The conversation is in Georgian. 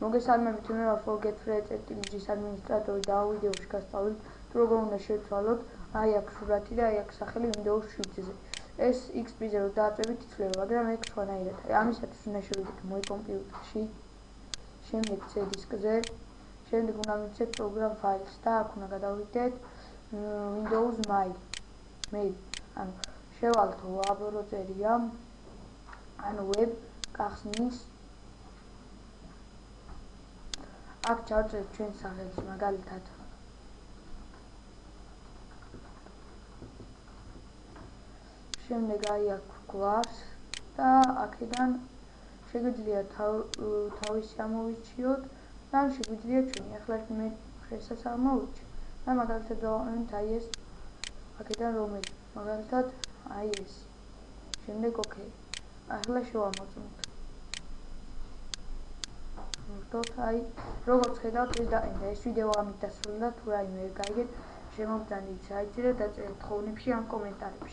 მოგესალმებით, მე ვარ Forget Free.gis ადმინისტრატორი და ამ ვიდეოში გასწავლით თუ როგორ უნდა შევცვალოთ აი აქ სურათი და აი აქ სახელი Windows 7-ზე. ეს XP-ზე რო დააწვევით იცვლება, მაგრამ ეგ სხვანაირად. ამისათვის უნდა შევიდეთ მოი კომპიუტერში, შემდეგ C დისკზე, შემდეგ უნდა მივცეთ program files და აქ უნდა გადავიდეთ Windows mail. ანუ შევალთ web რო წერია, ანუ web გახსნის. აქ ჩავწერთ ჩვენ სახელს, მაგალითად შემდეგ აი აქ გვარს და აქედან შეგვიძლია თავისი ამოვიჩიოთ და შეგვიძლია ჩვენი. ახლა მე შესაძ ამოვიჩი და მაგალითად დავამატოთ აი ეს აქედან რომელი, მაგალითად აი ეს. შემდეგ OK. ახლა შევამოწმოთ. აი როგორც ხედავთ ეს დაყენდა. ეს ვიდეო ამით დასრულდა. თუ რაიმე ვერ გაიგეთ, შემოგძანდით საიტზე და დაწერეთ თხოვნებში ან კომენტარებში.